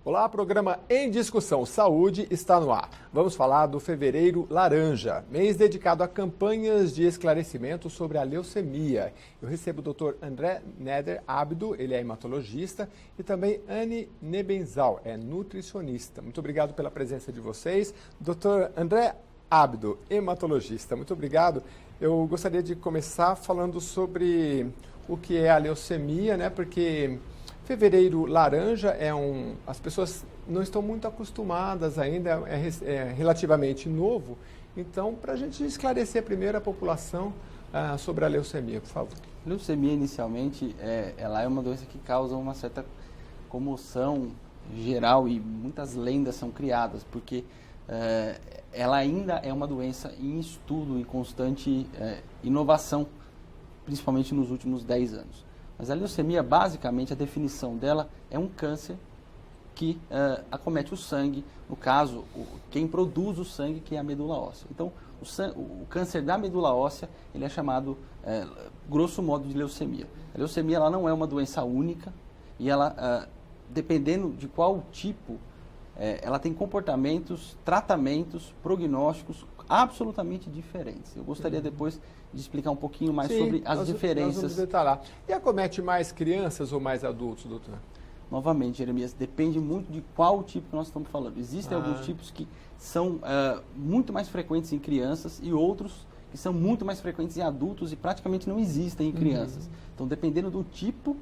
Olá, programa Em Discussão Saúde está no ar. Vamos falar do Fevereiro Laranja, mês dedicado a campanhas de esclarecimento sobre a leucemia. Eu recebo o Dr. André Neder Abdo, ele é hematologista, e também Anne Nebenzal, é nutricionista. Muito obrigado pela presença de vocês. Dr. André Abdo, hematologista, muito obrigado. Eu gostaria de começar falando sobre o que é a leucemia, né? Porque Fevereiro Laranja as pessoas não estão muito acostumadas ainda, é relativamente novo. Então, para a gente esclarecer primeiro a população sobre a leucemia, por favor. Leucemia, inicialmente, ela é uma doença que causa uma certa comoção geral e muitas lendas são criadas, porque ela ainda é uma doença em estudo e constante inovação, principalmente nos últimos 10 anos. Mas a leucemia, basicamente, a definição dela é um câncer que acomete o sangue, no caso, quem produz o sangue, que é a medula óssea. Então, o câncer da medula óssea, ele é chamado, grosso modo, de leucemia. A leucemia ela não é uma doença única e ela, dependendo de qual tipo, ela tem comportamentos, tratamentos, prognósticos absolutamente diferentes. Eu gostaria depois de explicar um pouquinho mais sobre as diferenças. Nós vamos detalhar. E acomete mais crianças ou mais adultos, doutor? Novamente, Jeremias, depende muito de qual tipo que nós estamos falando. Existem alguns tipos que são muito mais frequentes em crianças e outros que são muito mais frequentes em adultos e praticamente não existem em crianças. Então, dependendo do tipo,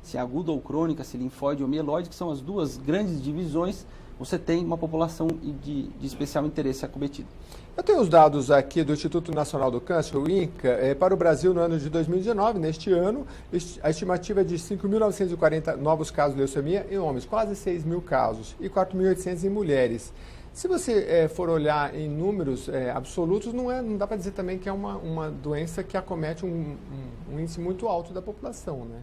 se é aguda ou crônica, se linfóide ou mieloide, que são as duas grandes divisões, você tem uma população de especial interesse acometida. Eu tenho os dados aqui do Instituto Nacional do Câncer, o INCA, para o Brasil no ano de 2019. Neste ano, a estimativa é de 5.940 novos casos de leucemia em homens, quase 6 mil casos, e 4.800 em mulheres. Se você for olhar em números absolutos, não dá para dizer também que é uma doença que acomete um índice muito alto da população, né?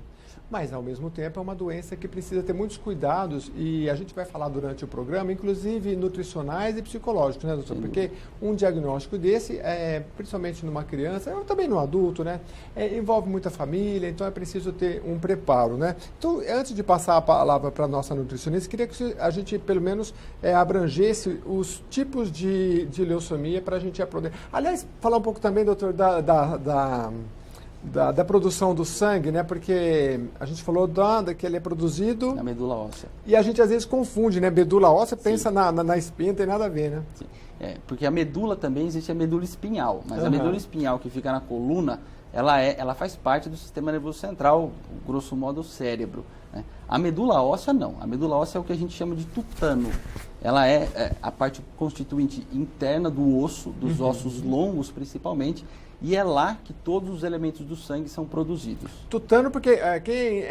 Mas, ao mesmo tempo, é uma doença que precisa ter muitos cuidados e a gente vai falar durante o programa, inclusive nutricionais e psicológicos, né, doutor? Porque um diagnóstico desse, principalmente numa criança, também no adulto, né, envolve muita família, então é preciso ter um preparo, né? Então, antes de passar a palavra para a nossa nutricionista, queria que a gente, pelo menos, abrangesse os tipos de leucemia para a gente aprender. Aliás, falar um pouco também, doutor, da produção do sangue, né? Porque a gente falou que ele é produzido... Na medula óssea. E a gente às vezes confunde, né? Medula óssea, pensa na espinha, não tem nada a ver, né? Sim. Porque a medula também existe a medula espinhal, mas a medula espinhal que fica na coluna, ela faz parte do sistema nervoso central, grosso modo o cérebro, né? A medula óssea não. A medula óssea é o que a gente chama de tutano. Ela é a parte constituinte interna do osso, dos ossos longos principalmente, e é lá que todos os elementos do sangue são produzidos. Tutano, porque quem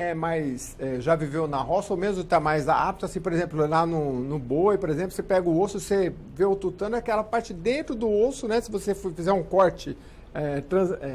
já viveu na roça ou mesmo está mais apto, assim, por exemplo, lá no boi, por exemplo, você pega o osso, você vê o tutano, é aquela parte dentro do osso, né? Se você fizer um corte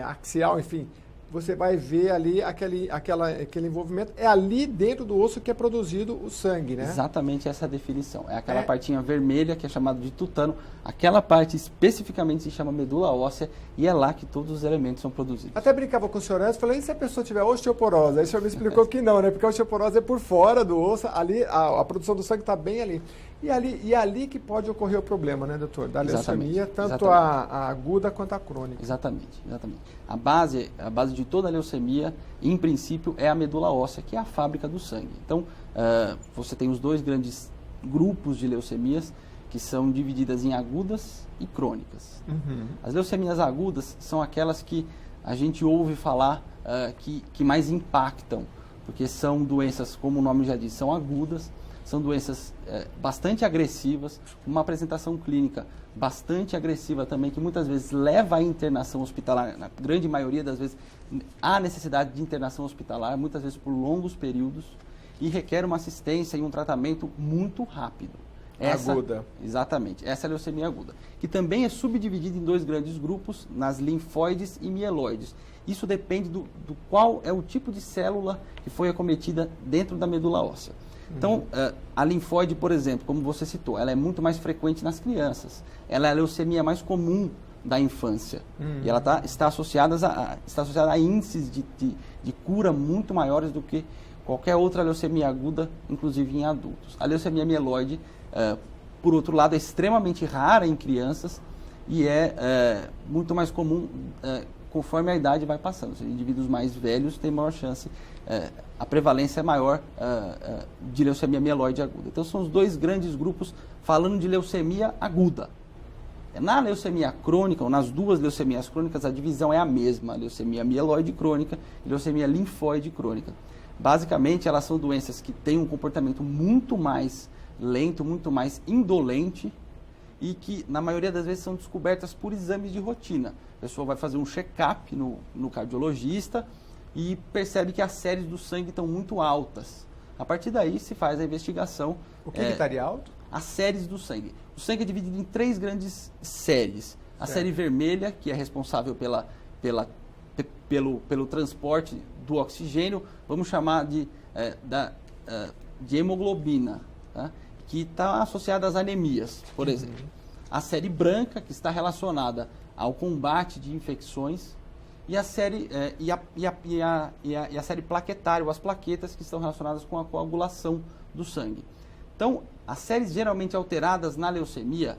axial, enfim, você vai ver ali aquele envolvimento. É ali dentro do osso que é produzido o sangue, né? Exatamente essa definição. É aquela partinha vermelha que é chamada de tutano. Aquela parte especificamente se chama medula óssea e é lá que todos os elementos são produzidos. Até brincava com o senhor antes, falei, e se a pessoa tiver osteoporose? Aí o senhor me explicou que não, né? Porque a osteoporose é por fora do osso, ali a produção do sangue está bem ali. E é ali que pode ocorrer o problema, né, doutor? Da leucemia, tanto a aguda quanto a crônica. Exatamente. A base de toda a leucemia, em princípio, é a medula óssea, que é a fábrica do sangue. Então, você tem os dois grandes grupos de leucemias, que são divididas em agudas e crônicas. As leucemias agudas são aquelas que a gente ouve falar que mais impactam, porque são doenças, como o nome já diz, são agudas, são doenças bastante agressivas, uma apresentação clínica bastante agressiva também, que muitas vezes leva à internação hospitalar, na grande maioria das vezes há necessidade de internação hospitalar, muitas vezes por longos períodos, e requer uma assistência e um tratamento muito rápido. Aguda. Exatamente, essa é a leucemia aguda, que também é subdividida em dois grandes grupos, nas linfóides e mieloides. Isso depende do qual é o tipo de célula que foi acometida dentro da medula óssea. Então, a linfóide, por exemplo, como você citou, ela é muito mais frequente nas crianças. Ela é a leucemia mais comum da infância. E ela está associada a índices de cura muito maiores do que qualquer outra leucemia aguda, inclusive em adultos. A leucemia mieloide, por outro lado, é extremamente rara em crianças e é muito mais comum conforme a idade vai passando. Os indivíduos mais velhos têm maior chance, a prevalência é maior de leucemia mieloide aguda. Então, são os dois grandes grupos falando de leucemia aguda. Na leucemia crônica, ou nas duas leucemias crônicas, a divisão é a mesma, leucemia mieloide crônica e leucemia linfóide crônica. Basicamente, elas são doenças que têm um comportamento muito mais lento, muito mais indolente e que, na maioria das vezes, são descobertas por exames de rotina. A pessoa vai fazer um check-up no cardiologista e percebe que as séries do sangue estão muito altas. A partir daí, se faz a investigação. O que estaria alto? As séries do sangue. O sangue é dividido em 3 grandes séries. A série vermelha, que é responsável pelo transporte do oxigênio, vamos chamar de hemoglobina, tá? Que está associada às anemias, por exemplo. A série branca, que está relacionada ao combate de infecções, e a série, a série plaquetária, ou as plaquetas, que estão relacionadas com a coagulação do sangue. Então, as séries geralmente alteradas na leucemia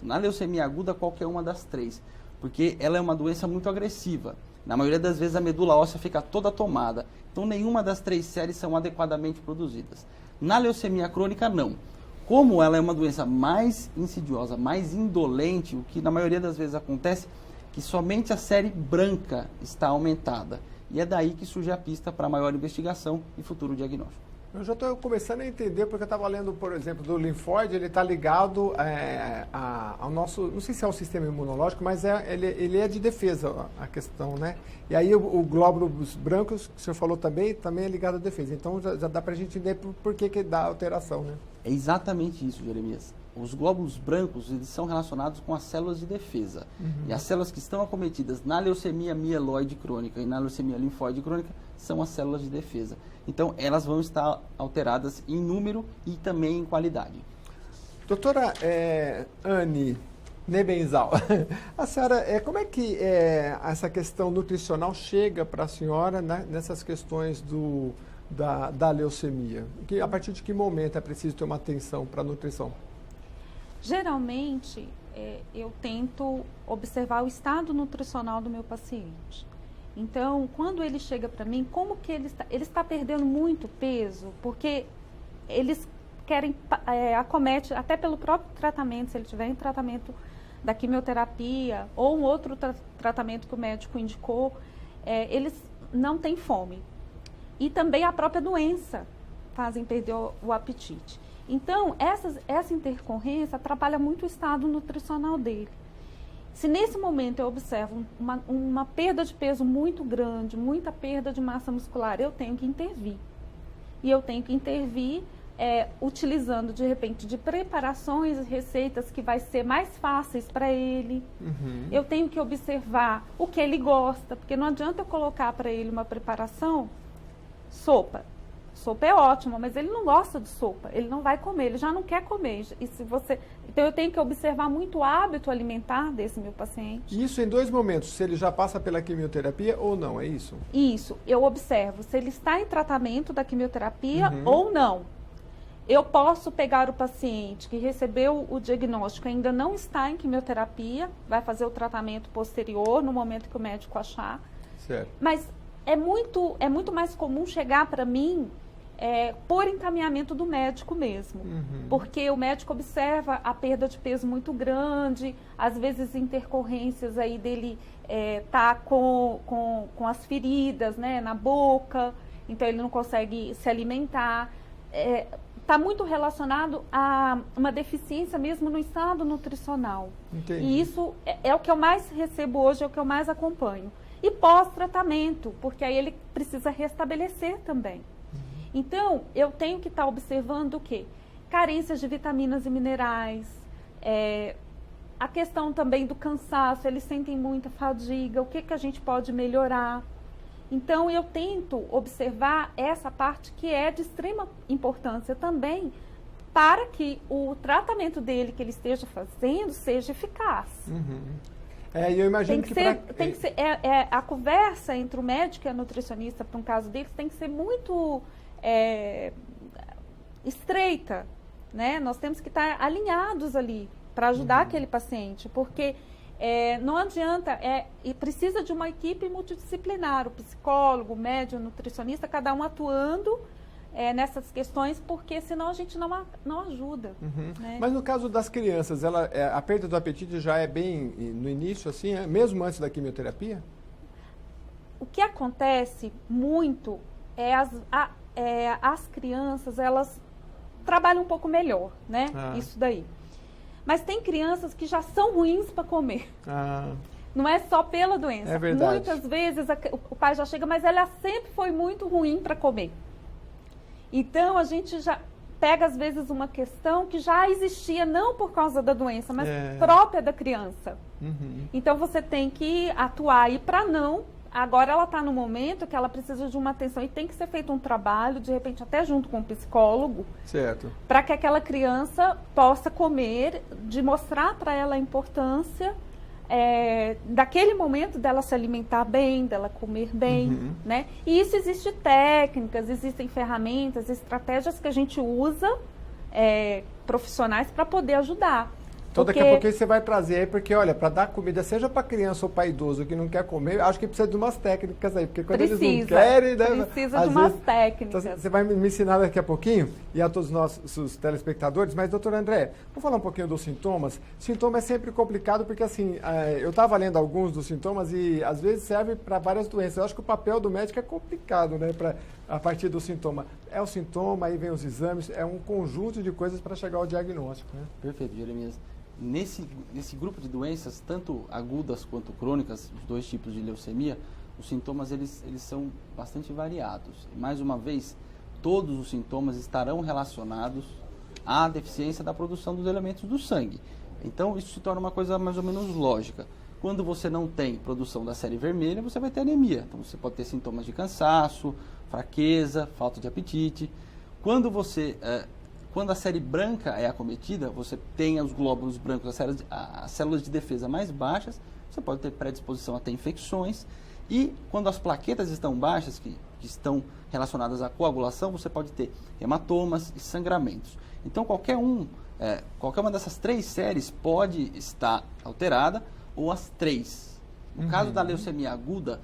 aguda, qualquer uma das 3, porque ela é uma doença muito agressiva. Na maioria das vezes a medula óssea fica toda tomada, então nenhuma das 3 séries são adequadamente produzidas. Na leucemia crônica, não. Como ela é uma doença mais insidiosa, mais indolente, o que na maioria das vezes acontece, que somente a série branca está aumentada. E é daí que surge a pista para maior investigação e futuro diagnóstico. Eu já estou começando a entender, porque eu estava lendo, por exemplo, do linfóide, ele está ligado ao nosso, não sei se é o sistema imunológico, mas ele é de defesa, a questão, né? E aí o glóbulos brancos, que o senhor falou também é ligado à defesa. Então já dá para a gente entender por que dá alteração, né? É exatamente isso, Jeremias. Os glóbulos brancos, eles são relacionados com as células de defesa. E as células que estão acometidas na leucemia mieloide crônica e na leucemia linfóide crônica são as células de defesa. Então, elas vão estar alteradas em número e também em qualidade. Doutora Anne Nebenzal, a senhora, como é que essa questão nutricional chega para a senhora, né, nessas questões da leucemia? A partir de que momento é preciso ter uma atenção para a nutrição? Geralmente, eu tento observar o estado nutricional do meu paciente. Então, quando ele chega para mim, como que ele está perdendo muito peso? Porque eles querem, acomete, até pelo próprio tratamento, se ele tiver em tratamento da quimioterapia ou um outro tratamento que o médico indicou, eles não têm fome. E também a própria doença fazem perder o apetite. Então, essa intercorrência atrapalha muito o estado nutricional dele. Se nesse momento eu observo uma perda de peso muito grande, muita perda de massa muscular, eu tenho que intervir. E eu tenho que intervir utilizando, de repente, de preparações e receitas que vai ser mais fáceis para ele. Eu tenho que observar o que ele gosta, porque não adianta eu colocar para ele uma preparação, sopa. Sopa é ótima, mas ele não gosta de sopa, ele não vai comer, ele já não quer comer. Então eu tenho que observar muito o hábito alimentar desse meu paciente. Isso em 2 momentos, se ele já passa pela quimioterapia ou não, é isso? Isso, eu observo se ele está em tratamento da quimioterapia ou não. Eu posso pegar o paciente que recebeu o diagnóstico, ainda não está em quimioterapia, vai fazer o tratamento posterior, no momento que o médico achar. Certo. Mas é muito mais comum chegar para mim por encaminhamento do médico mesmo. Porque o médico observa a perda de peso muito grande, às vezes intercorrências aí dele tá com as feridas, né, na boca, então ele não consegue se alimentar. Está muito relacionado a uma deficiência mesmo no estado nutricional. Entendi. E isso é o que eu mais recebo hoje, é o que eu mais acompanho. E pós-tratamento, porque aí ele precisa restabelecer também. Então, eu tenho que estar observando o quê? Carências de vitaminas e minerais, a questão também do cansaço, eles sentem muita fadiga, o que a gente pode melhorar. Então, eu tento observar essa parte que é de extrema importância também, para que o tratamento dele que ele esteja fazendo seja eficaz. Eu imagino tem que ser a conversa entre o médico e a nutricionista, para um caso deles, tem que ser muito estreita, né? Nós temos que estar alinhados ali para ajudar aquele paciente, porque não adianta, e precisa de uma equipe multidisciplinar, o psicólogo, o médico, o nutricionista, cada um atuando nessas questões, porque senão a gente não ajuda. Né? Mas no caso das crianças, a perda do apetite já é bem no início, assim, mesmo antes da quimioterapia? O que acontece muito as crianças, elas trabalham um pouco melhor, né? Isso daí. Mas tem crianças que já são ruins para comer. Não é só pela doença. É verdade. Muitas vezes o pai já chega, mas ela sempre foi muito ruim para comer. Então, a gente já pega, às vezes, uma questão que já existia, não por causa da doença, mas própria da criança. Então, você tem que atuar aí para não... Agora, ela está no momento que ela precisa de uma atenção e tem que ser feito um trabalho, de repente, até junto com o psicólogo, para que aquela criança possa comer, de mostrar para ela a importância daquele momento dela se alimentar bem, dela comer bem, né? E isso existe técnicas, existem ferramentas, estratégias que a gente usa, profissionais, para poder ajudar. Então, daqui a pouquinho você vai trazer aí, porque, olha, para dar comida, seja para criança ou para idoso que não quer comer, acho que precisa de umas técnicas aí, porque quando eles não querem... Precisa de umas técnicas. Então, você vai me ensinar daqui a pouquinho, e a todos os nossos telespectadores, mas, doutor André, vamos falar um pouquinho dos sintomas. Sintoma é sempre complicado, porque, assim, eu estava lendo alguns dos sintomas e, às vezes, serve para várias doenças. Eu acho que o papel do médico é complicado, né, a partir do sintoma. É o sintoma, aí vem os exames, é um conjunto de coisas para chegar ao diagnóstico, né? Perfeito, Jeremias. Nesse grupo de doenças, tanto agudas quanto crônicas, os dois tipos de leucemia, os sintomas eles são bastante variados. Mais uma vez, todos os sintomas estarão relacionados à deficiência da produção dos elementos do sangue. Então, isso se torna uma coisa mais ou menos lógica. Quando você não tem produção da série vermelha, você vai ter anemia. Então, você pode ter sintomas de cansaço, fraqueza, falta de apetite. Quando a série branca é acometida, você tem os glóbulos brancos, as células de defesa mais baixas, você pode ter predisposição a ter infecções. E quando as plaquetas estão baixas, que estão relacionadas à coagulação, você pode ter hematomas e sangramentos. Então, qualquer uma dessas três séries pode estar alterada, ou as três. No caso da leucemia aguda,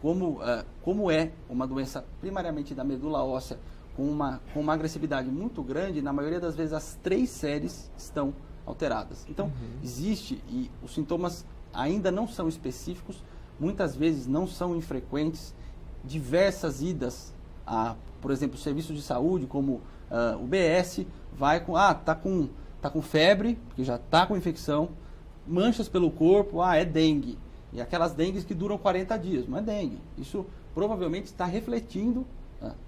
como é uma doença primariamente da medula óssea, com uma agressividade muito grande, na maioria das vezes as três séries estão alteradas. Então, existe, e os sintomas ainda não são específicos, muitas vezes não são infrequentes, diversas idas a, por exemplo, serviços de saúde, como o BS, vai com, tá com febre, porque já está com infecção, manchas pelo corpo, é dengue. E aquelas dengues que duram 40 dias, não é dengue. Isso provavelmente está refletindo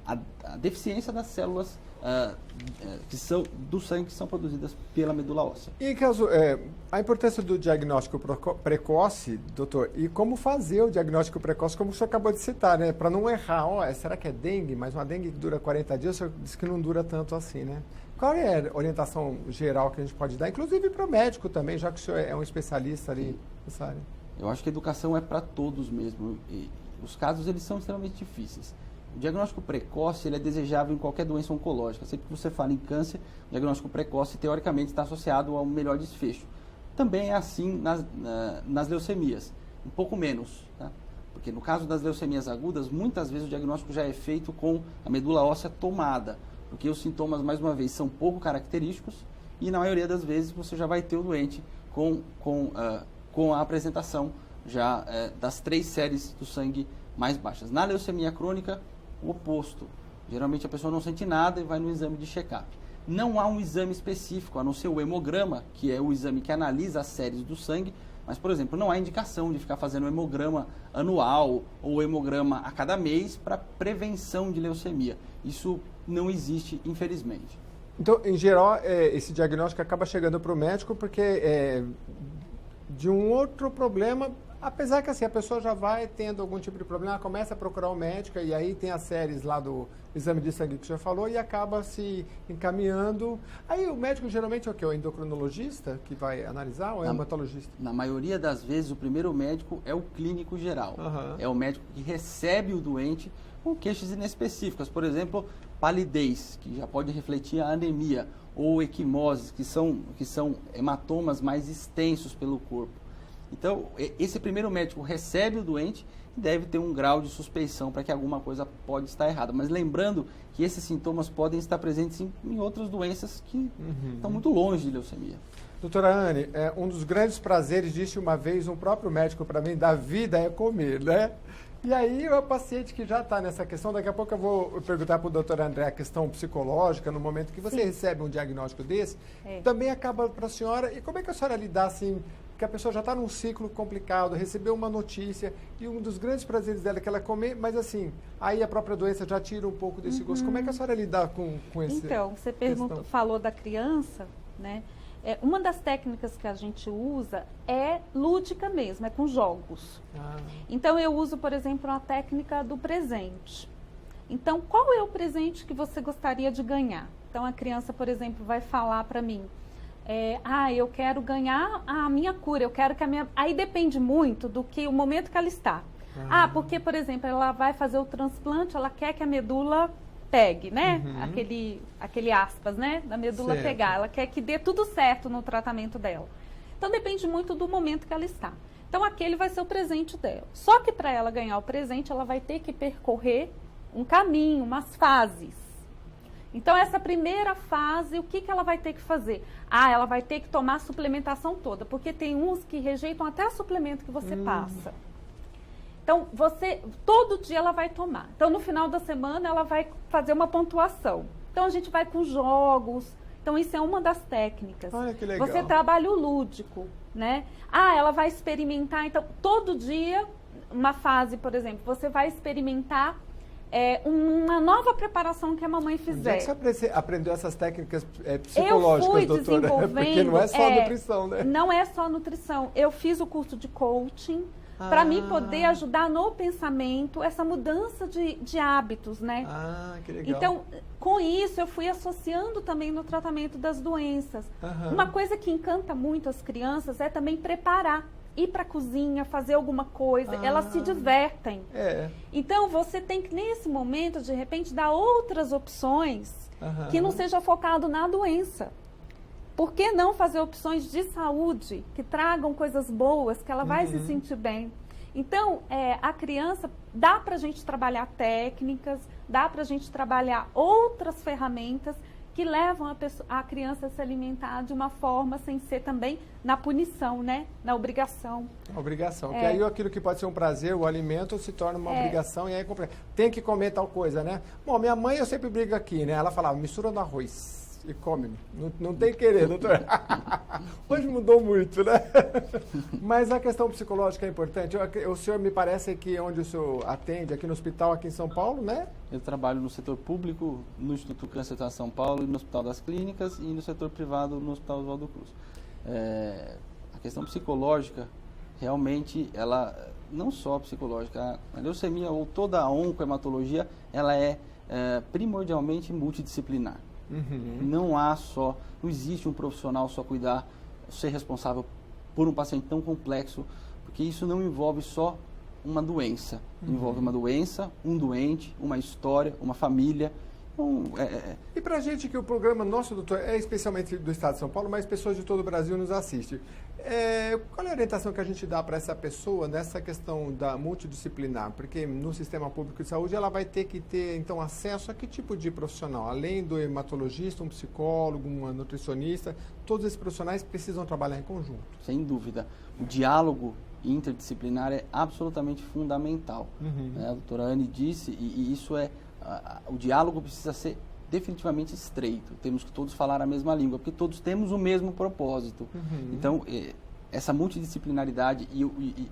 a deficiência das células do sangue que são produzidas pela medula óssea. E caso, a importância do diagnóstico precoce, doutor, e como fazer o diagnóstico precoce, como o senhor acabou de citar, né? Para não errar, será que é dengue? Mas uma dengue que dura 40 dias, o senhor disse que não dura tanto assim, né? Qual é a orientação geral que a gente pode dar, inclusive para o médico também, já que o senhor é um especialista ali nessa área? Eu acho que a educação é para todos mesmo. E os casos, eles são extremamente difíceis. O diagnóstico precoce ele é desejável em qualquer doença oncológica. Sempre que você fala em câncer, o diagnóstico precoce, teoricamente, está associado ao melhor desfecho. Também é assim nas leucemias, um pouco menos, tá? Porque no caso das leucemias agudas, muitas vezes o diagnóstico já é feito com a medula óssea tomada, porque os sintomas, mais uma vez, são pouco característicos e, na maioria das vezes, você já vai ter o doente com a apresentação já das três séries do sangue mais baixas. Na leucemia crônica, o oposto. Geralmente a pessoa não sente nada e vai no exame de check-up. Não há um exame específico, a não ser o hemograma, que é o exame que analisa as séries do sangue, mas, por exemplo, não há indicação de ficar fazendo hemograma anual ou hemograma a cada mês para prevenção de leucemia. Isso não existe, infelizmente. Então, em geral, esse diagnóstico acaba chegando para o médico porque de um outro problema, apesar que assim, a pessoa já vai tendo algum tipo de problema, ela começa a procurar o médico e aí tem as séries lá do exame de sangue que o senhor falou e acaba se encaminhando. Aí o médico geralmente é o quê? O endocrinologista que vai analisar ou é o hematologista? Na maioria das vezes, o primeiro médico é o clínico geral. É o médico que recebe o doente com queixas inespecíficas. Por exemplo, palidez, que já pode refletir a anemia, ou equimoses, que são hematomas mais extensos pelo corpo. Então, esse primeiro médico recebe o doente e deve ter um grau de suspeição para que alguma coisa pode estar errada. Mas lembrando que esses sintomas podem estar presentes em outras doenças que estão muito longe de leucemia. Doutora Anne, um dos grandes prazeres, disse uma vez um próprio médico para mim, da vida é comer, né? E aí, o paciente que já está nessa questão, daqui a pouco eu vou perguntar para o doutor André a questão psicológica, no momento que você recebe um diagnóstico desse, também acaba para a senhora, e como é que a senhora lidar assim, que a pessoa já está num ciclo complicado, recebeu uma notícia, e um dos grandes prazeres dela é que ela comer, mas assim, aí a própria doença já tira um pouco desse gosto. Como é que a senhora lidar com esse... Então, você falou da criança, né? Uma das técnicas que a gente usa é lúdica mesmo, é com jogos. Então, eu uso, por exemplo, a técnica do presente. Então, qual é o presente que você gostaria de ganhar? Então, a criança, por exemplo, vai falar para mim, eu quero ganhar a minha cura, eu quero que a minha... Aí depende muito do que o momento que ela está. Porque, por exemplo, ela vai fazer o transplante, ela quer que a medula pegue, né? Aquele aspas, né? Da medula pegar. Ela quer que dê tudo certo no tratamento dela. Então, depende muito do momento que ela está. Então, aquele vai ser o presente dela. Só que para ela ganhar o presente, ela vai ter que percorrer um caminho, umas fases. Então, essa primeira fase, o que ela vai ter que fazer? Ela vai ter que tomar a suplementação toda, porque tem uns que rejeitam até o suplemento que você passa. Então, todo dia ela vai tomar. Então, no final da semana, ela vai fazer uma pontuação. Então, a gente vai com jogos. Então, isso é uma das técnicas. Olha que legal. Você trabalha o lúdico, né? Ela vai experimentar. Então, todo dia, uma fase, por exemplo, você vai experimentar uma nova preparação que a mamãe fizer. Onde é que você aprendeu essas técnicas psicológicas, doutora? Porque não é só nutrição, né? Não é só nutrição. Eu fiz o curso de coaching, para mim poder ajudar no pensamento, essa mudança de hábitos, né? Que legal. Então, com isso, eu fui associando também no tratamento das doenças. Uma coisa que encanta muito as crianças é também preparar. Ir para a cozinha, fazer alguma coisa, elas se divertem. Então, você tem que, nesse momento, de repente, dar outras opções que não seja focado na doença. Por que não fazer opções de saúde que tragam coisas boas, que ela vai se sentir bem? Então, a criança, dá para a gente trabalhar técnicas, dá para a gente trabalhar outras ferramentas que levam a criança a se alimentar de uma forma sem ser também na punição, né? Na obrigação. Obrigação. Que aí aquilo que pode ser um prazer, o alimento, se torna uma obrigação e aí tem que comer tal coisa, né? Bom, minha mãe, eu sempre brigo aqui, né? Ela falava, mistura no arroz e come. Não tem querer, doutor. Hoje mudou muito, né? Mas a questão psicológica é importante. O senhor me parece que onde o senhor atende, aqui no hospital, aqui em São Paulo, né? Eu trabalho no setor público, no Instituto Câncer de São Paulo, e no Hospital das Clínicas, e no setor privado, no Hospital Oswaldo Cruz. A questão psicológica, realmente, ela não só psicológica, a leucemia ou toda a oncohematologia, ela é primordialmente multidisciplinar. Não existe um profissional só cuidar, ser responsável por um paciente tão complexo, porque isso não envolve só uma doença. Envolve uma doença, um doente, uma história, uma família. Então, E para a gente que o programa nosso, doutor, é especialmente do Estado de São Paulo, mas pessoas de todo o Brasil nos assistem. Qual é a orientação que a gente dá para essa pessoa nessa questão da multidisciplinar? Porque no sistema público de saúde ela vai ter que ter, então, acesso a que tipo de profissional? Além do hematologista, um psicólogo, uma nutricionista, todos esses profissionais precisam trabalhar em conjunto. Sem dúvida. O diálogo interdisciplinar é absolutamente fundamental. A doutora Anne disse, e isso o diálogo precisa ser definitivamente estreito. Temos que todos falar a mesma língua, porque todos temos o mesmo propósito. Então, essa multidisciplinaridade e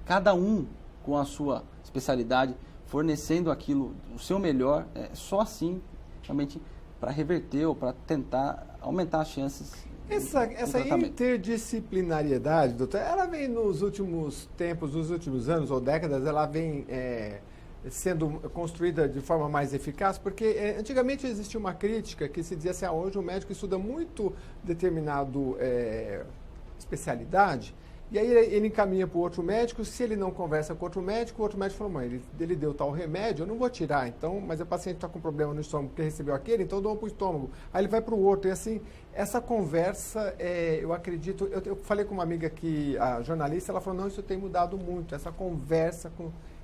cada um com a sua especialidade, fornecendo aquilo, o seu melhor, só assim, realmente, para reverter ou para tentar aumentar as chances. Essa interdisciplinariedade, doutor, ela vem nos últimos tempos, nos últimos anos ou décadas, ela vem sendo construída de forma mais eficaz, porque antigamente existia uma crítica que se dizia assim, hoje o médico estuda muito determinado especialidade E aí ele encaminha para o outro médico, se ele não conversa com o outro médico falou, mãe, ele deu tal remédio, eu não vou tirar, então, mas o paciente está com problema no estômago, porque recebeu aquele, então eu dou para o estômago. Aí ele vai para o outro, e assim, essa conversa, eu acredito, eu falei com uma amiga que, a jornalista, ela falou, não, isso tem mudado muito, essa conversa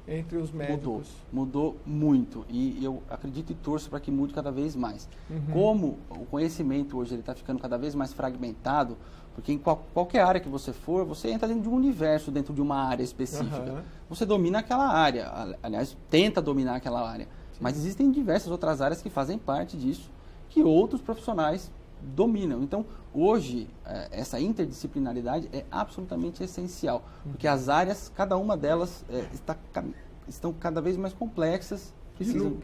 entre os médicos. Mudou muito, e eu acredito e torço para que mude cada vez mais. Como o conhecimento hoje está ficando cada vez mais fragmentado, porque em qualquer área que você for, você entra dentro de um universo, dentro de uma área específica. Você domina aquela área, aliás, tenta dominar aquela área. Sim. Mas existem diversas outras áreas que fazem parte disso, que outros profissionais dominam. Então, hoje, essa interdisciplinaridade é absolutamente essencial, porque as áreas, cada uma delas estão cada vez mais complexas.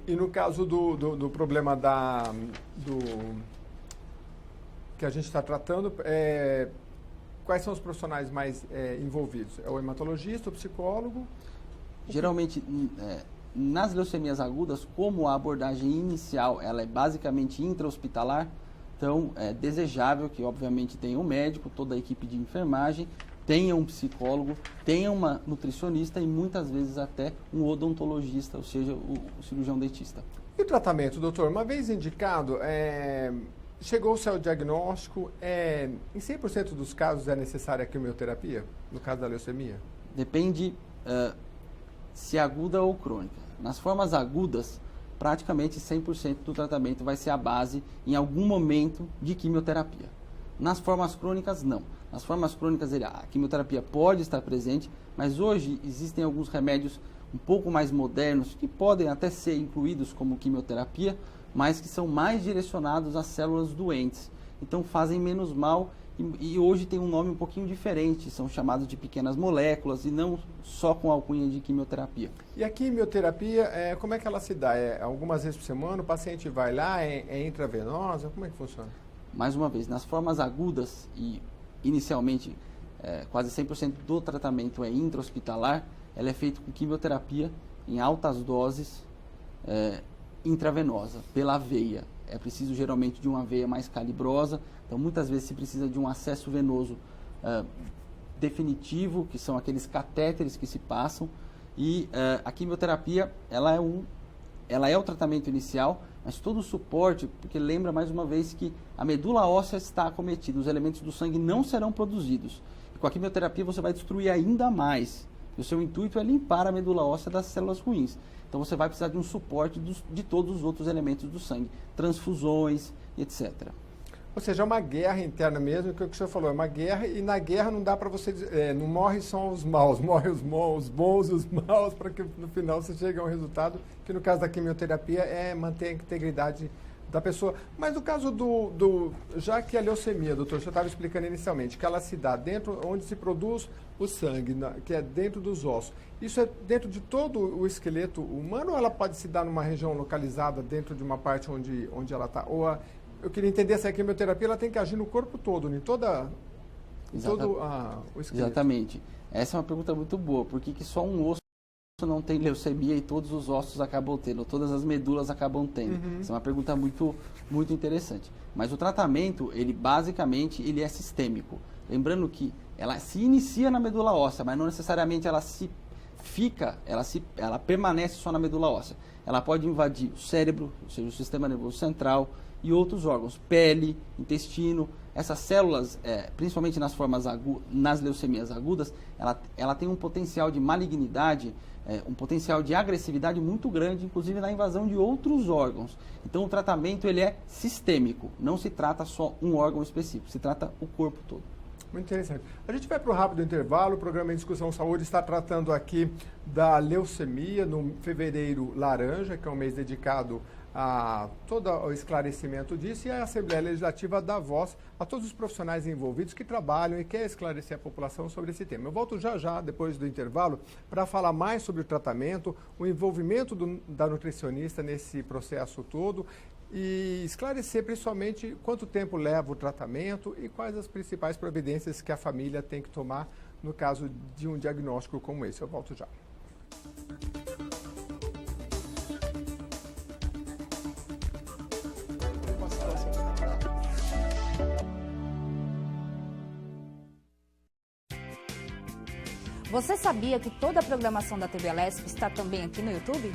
E no caso do problema que a gente está tratando, quais são os profissionais mais envolvidos? É o hematologista, o psicólogo? Geralmente, nas leucemias agudas, como a abordagem inicial ela é basicamente intra-hospitalar, então é desejável que, obviamente, tenha um médico, toda a equipe de enfermagem, tenha um psicólogo, tenha uma nutricionista e muitas vezes até um odontologista, ou seja, o cirurgião dentista. E o tratamento, doutor? Uma vez indicado, chegou-se ao diagnóstico, em 100% dos casos é necessária a quimioterapia, no caso da leucemia? Depende se aguda ou crônica. Nas formas agudas, praticamente 100% do tratamento vai ser a base, em algum momento, de quimioterapia. Nas formas crônicas, não. Nas formas crônicas, a quimioterapia pode estar presente, mas hoje existem alguns remédios um pouco mais modernos, que podem até ser incluídos como quimioterapia, mas que são mais direcionados às células doentes. Então fazem menos mal e hoje tem um nome um pouquinho diferente, são chamados de pequenas moléculas e não só com a alcunha de quimioterapia. E a quimioterapia, como é que ela se dá? Algumas vezes por semana, o paciente vai lá, é intravenosa, como é que funciona? Mais uma vez, nas formas agudas e inicialmente quase 100% do tratamento é intra-hospitalar, ela é feita com quimioterapia em altas doses, intravenosa, pela veia. É preciso geralmente de uma veia mais calibrosa, então muitas vezes se precisa de um acesso venoso definitivo, que são aqueles catéteres que se passam, e a quimioterapia ela é o tratamento inicial, mas todo o suporte, porque lembra mais uma vez que a medula óssea está acometida, os elementos do sangue não serão produzidos. E com a quimioterapia você vai destruir ainda mais. E o seu intuito é limpar a medula óssea das células ruins. Então você vai precisar de um suporte de todos os outros elementos do sangue, transfusões, etc. Ou seja, é uma guerra interna mesmo, que o senhor falou, é uma guerra, e na guerra não dá para você, não morre só os maus, morre os bons e os maus, para que no final você chegue a um resultado, que no caso da quimioterapia é manter a integridade da pessoa. Mas no caso já que a leucemia, doutor, o senhor estava explicando inicialmente, que ela se dá dentro onde se produz o sangue, que é dentro dos ossos. Isso é dentro de todo o esqueleto humano ou ela pode se dar numa região localizada dentro de uma parte onde ela está? Eu queria entender se a quimioterapia ela tem que agir no corpo todo, em todo o esqueleto. Exatamente. Essa é uma pergunta muito boa. Por que só um osso não tem leucemia e todos os ossos acabam tendo, todas as medulas acabam tendo? Essa é uma pergunta muito, muito interessante. Mas o tratamento, basicamente, ele é sistêmico. Lembrando que ela se inicia na medula óssea, mas não necessariamente ela permanece só na medula óssea. Ela pode invadir o cérebro, ou seja, o sistema nervoso central e outros órgãos, pele, intestino. Essas células, principalmente nas leucemias agudas, ela tem um potencial de malignidade, um potencial de agressividade muito grande, inclusive na invasão de outros órgãos. Então o tratamento ele é sistêmico, não se trata só um órgão específico, se trata o corpo todo. Muito interessante. A gente vai para um rápido intervalo. O programa em Discussão Saúde está tratando aqui da leucemia no Fevereiro Laranja, que é um mês dedicado a todo o esclarecimento disso, e a Assembleia Legislativa dá voz a todos os profissionais envolvidos que trabalham e querem esclarecer a população sobre esse tema. Eu volto já, depois do intervalo, para falar mais sobre o tratamento, o envolvimento da nutricionista nesse processo todo, e esclarecer principalmente quanto tempo leva o tratamento e quais as principais providências que a família tem que tomar no caso de um diagnóstico como esse. Eu volto já. Você sabia que toda a programação da TV Alesp está também aqui no YouTube?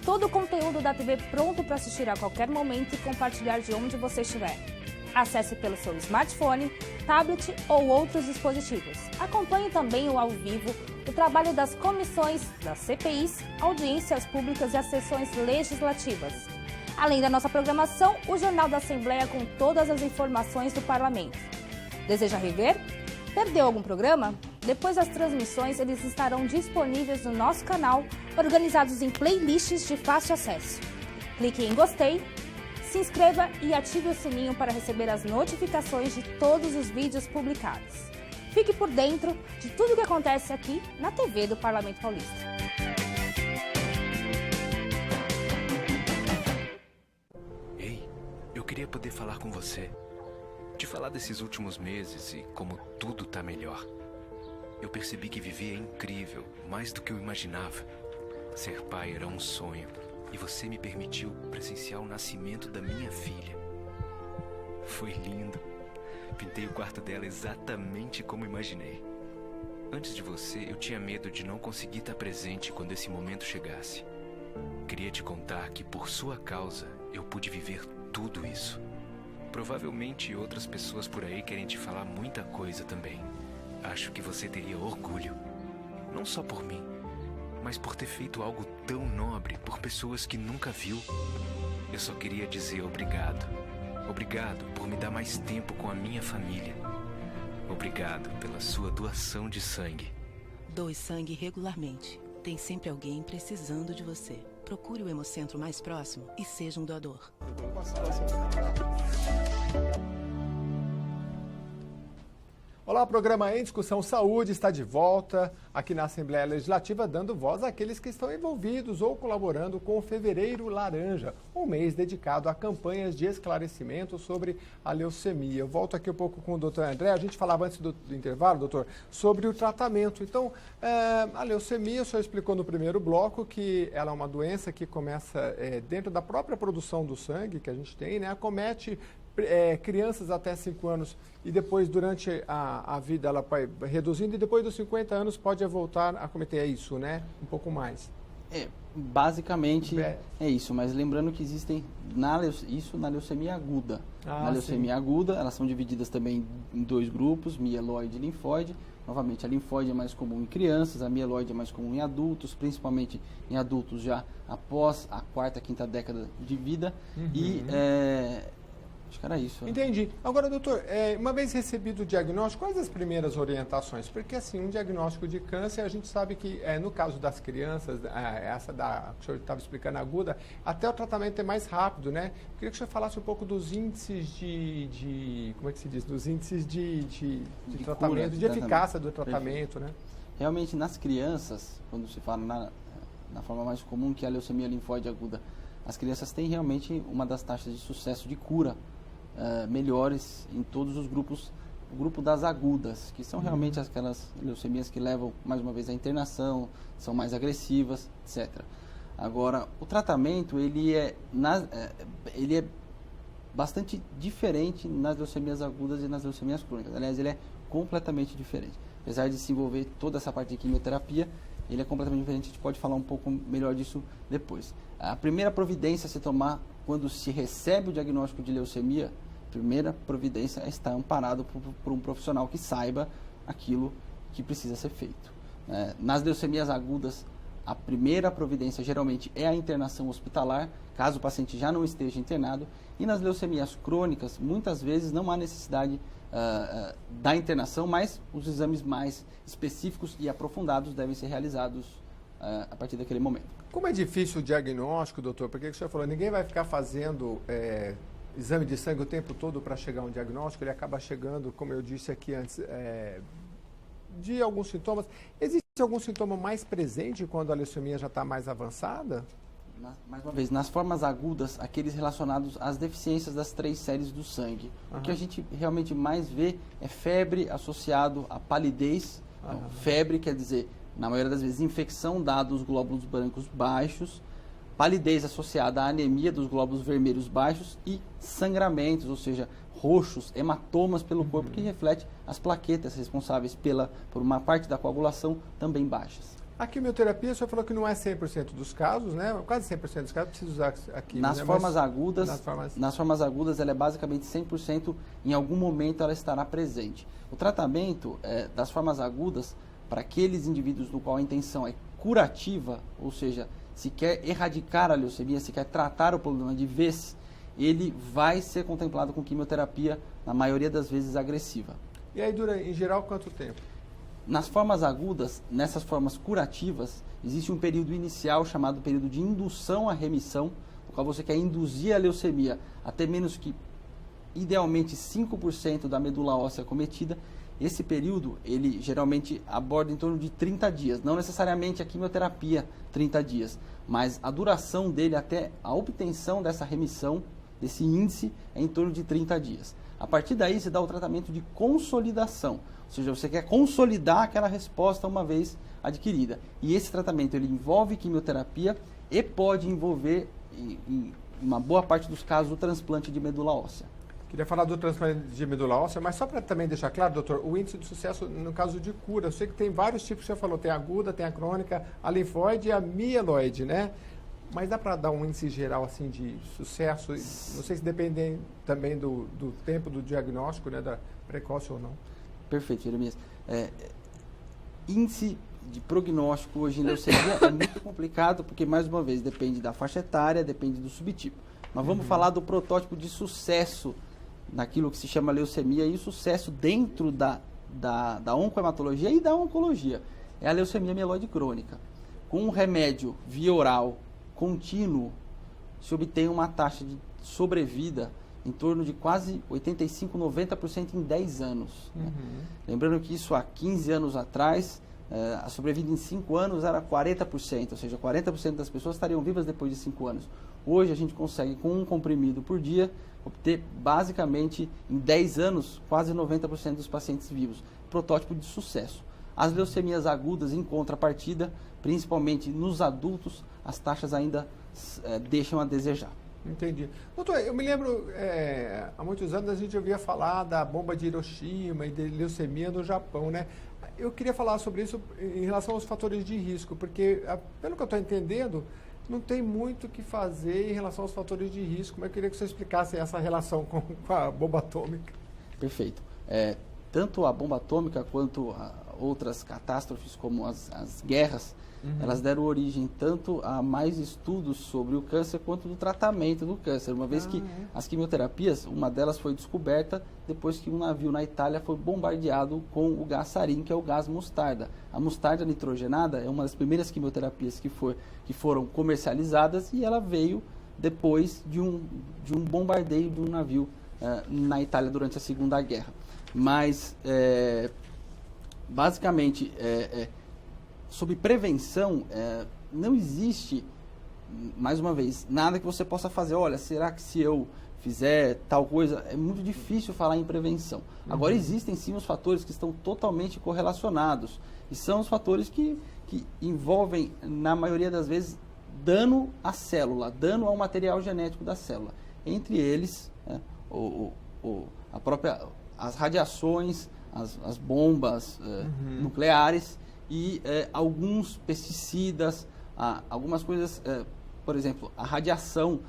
Todo o conteúdo da TV pronto para assistir a qualquer momento e compartilhar de onde você estiver. Acesse pelo seu smartphone, tablet ou outros dispositivos. Acompanhe também o ao vivo, o trabalho das comissões, das CPIs, audiências públicas e as sessões legislativas. Além da nossa programação, o Jornal da Assembleia com todas as informações do Parlamento. Deseja rever? Perdeu algum programa? Depois das transmissões, eles estarão disponíveis no nosso canal, organizados em playlists de fácil acesso. Clique em gostei, se inscreva e ative o sininho para receber as notificações de todos os vídeos publicados. Fique por dentro de tudo o que acontece aqui na TV do Parlamento Paulista. Ei, eu queria poder falar com você. Te falar desses últimos meses e como tudo tá melhor. Eu percebi que viver é incrível, mais do que eu imaginava. Ser pai era um sonho e você me permitiu presenciar o nascimento da minha filha. Foi lindo. Pintei o quarto dela exatamente como imaginei. Antes de você, eu tinha medo de não conseguir estar presente quando esse momento chegasse. Queria te contar que por sua causa eu pude viver tudo isso. Provavelmente outras pessoas por aí querem te falar muita coisa também. Acho que você teria orgulho. Não só por mim, mas por ter feito algo tão nobre por pessoas que nunca viu. Eu só queria dizer obrigado. Obrigado por me dar mais tempo com a minha família. Obrigado pela sua doação de sangue. Doe sangue regularmente. Tem sempre alguém precisando de você. Procure o Hemocentro mais próximo e seja um doador. Olá, o programa Em Discussão Saúde está de volta aqui na Assembleia Legislativa, dando voz àqueles que estão envolvidos ou colaborando com o Fevereiro Laranja, um mês dedicado a campanhas de esclarecimento sobre a leucemia. Eu volto aqui um pouco com o doutor André. A gente falava antes do intervalo, doutor, sobre o tratamento. Então, a leucemia, o senhor explicou no primeiro bloco que ela é uma doença que começa dentro da própria produção do sangue que a gente tem, né? Acomete crianças até 5 anos e depois, durante a vida, ela vai reduzindo e depois dos 50 anos pode voltar a cometer isso, né? Um pouco mais. Basicamente é isso, mas lembrando que existem na leucemia aguda. Na leucemia aguda, elas são divididas também em 2 grupos, mieloide e linfóide. Novamente, a linfóide é mais comum em crianças, a mieloide é mais comum em adultos, principalmente em adultos já após a 4ª, 5ª década de vida. E acho que era isso. Entendi. Agora, doutor, uma vez recebido o diagnóstico, quais as primeiras orientações? Porque, assim, um diagnóstico de câncer, a gente sabe que, no caso das crianças, essa que o senhor estava explicando, aguda, até o tratamento é mais rápido, né? Queria que o senhor falasse um pouco dos índices como é que se diz? Dos índices de tratamento, de eficácia do tratamento, né? Realmente, nas crianças, quando se fala na forma mais comum, que é a leucemia linfóide aguda, as crianças têm realmente uma das taxas de sucesso de cura melhores em todos os grupos, o grupo das agudas, que são realmente aquelas leucemias que levam, mais uma vez, à internação, são mais agressivas, etc. Agora, o tratamento, ele é bastante diferente nas leucemias agudas e nas leucemias crônicas. Aliás, ele é completamente diferente. Apesar de se envolver toda essa parte de quimioterapia, ele é completamente diferente, a gente pode falar um pouco melhor disso depois. A primeira providência a se tomar quando se recebe o diagnóstico de leucemia, a primeira providência é estar amparado por um profissional que saiba aquilo que precisa ser feito. Nas leucemias agudas, a primeira providência geralmente é a internação hospitalar, caso o paciente já não esteja internado, e nas leucemias crônicas, muitas vezes não há necessidade da internação, mas os exames mais específicos e aprofundados devem ser realizados a partir daquele momento. Como é difícil o diagnóstico, doutor? Porque o senhor falou, ninguém vai ficar fazendo exame de sangue o tempo todo para chegar a um diagnóstico, ele acaba chegando, como eu disse aqui antes, de alguns sintomas. Existe algum sintoma mais presente quando a leucemia já está mais avançada? Mais uma vez, nas formas agudas, aqueles relacionados às deficiências das 3 séries do sangue. O que a gente realmente mais vê é febre associado à palidez. Então, febre quer dizer, na maioria das vezes, infecção dada os glóbulos brancos baixos, palidez associada à anemia dos glóbulos vermelhos baixos e sangramentos, ou seja, roxos, hematomas pelo corpo, que reflete as plaquetas responsáveis por uma parte da coagulação também baixas. A quimioterapia, o senhor falou que não é 100% dos casos, né? Quase 100% dos casos precisa usar a quimio. Nas formas agudas, nas formas agudas, ela é basicamente 100%, em algum momento ela estará presente. O tratamento das formas agudas, para aqueles indivíduos no qual a intenção é curativa, ou seja, se quer erradicar a leucemia, se quer tratar o problema de vez, ele vai ser contemplado com quimioterapia, na maioria das vezes agressiva. E aí dura, em geral, quanto tempo? Nas formas agudas, nessas formas curativas, existe um período inicial chamado período de indução à remissão, no qual você quer induzir a leucemia até menos que, idealmente, 5% da medula óssea cometida. Esse período, ele geralmente aborda em torno de 30 dias, não necessariamente a quimioterapia 30 dias, mas a duração dele até a obtenção dessa remissão, desse índice, é em torno de 30 dias. A partir daí, você dá o tratamento de consolidação, ou seja, você quer consolidar aquela resposta uma vez adquirida. E esse tratamento, ele envolve quimioterapia e pode envolver, em uma boa parte dos casos, o transplante de medula óssea. Queria falar do transplante de medula óssea, mas só para também deixar claro, doutor, o índice de sucesso no caso de cura, eu sei que tem vários tipos que você falou, tem a aguda, tem a crônica, a linfóide e a mieloide, né? Mas dá para dar um índice geral assim de sucesso? Não sei se depende também do tempo do diagnóstico, né, da precoce ou não. Perfeito, Jeremias. Índice de prognóstico hoje em leucemia é muito complicado, porque, mais uma vez, depende da faixa etária, depende do subtipo. Mas vamos falar do protótipo de sucesso naquilo que se chama leucemia e o sucesso dentro da oncohematologia e da oncologia. É a leucemia mieloide crônica. Com um remédio via oral contínuo, se obtém uma taxa de sobrevida em torno de quase 85%, 90% em 10 anos. Né? Lembrando que isso há 15 anos atrás, a sobrevida em 5 anos era 40%, ou seja, 40% das pessoas estariam vivas depois de 5 anos. Hoje a gente consegue, com um comprimido por dia, obter basicamente em 10 anos quase 90% dos pacientes vivos. Protótipo de sucesso. As leucemias agudas, em contrapartida, principalmente nos adultos, as taxas ainda deixam a desejar. Entendi. Doutor, eu me lembro, há muitos anos a gente ouvia falar da bomba de Hiroshima e de leucemia no Japão, né? Eu queria falar sobre isso em relação aos fatores de risco, porque, pelo que eu estou entendendo, não tem muito o que fazer em relação aos fatores de risco, mas eu queria que você explicasse essa relação com a bomba atômica. Perfeito. Tanto a bomba atômica quanto outras catástrofes, como as guerras, elas deram origem tanto a mais estudos sobre o câncer quanto do tratamento do câncer. Uma vez que as quimioterapias, uma delas foi descoberta depois que um navio na Itália foi bombardeado com o gás sarin, que é o gás mostarda. A mostarda nitrogenada é uma das primeiras quimioterapias que foram comercializadas e ela veio depois de um bombardeio de um navio na Itália durante a Segunda Guerra. Mas, basicamente, sobre prevenção, não existe, mais uma vez, nada que você possa fazer. Olha, será que se eu fizer tal coisa? É muito difícil falar em prevenção. Agora, existem sim os fatores que estão totalmente correlacionados. E são os fatores que envolvem, na maioria das vezes, dano à célula, dano ao material genético da célula. Entre eles, as radiações, as bombas nucleares, e alguns pesticidas, algumas coisas, por exemplo, a radiação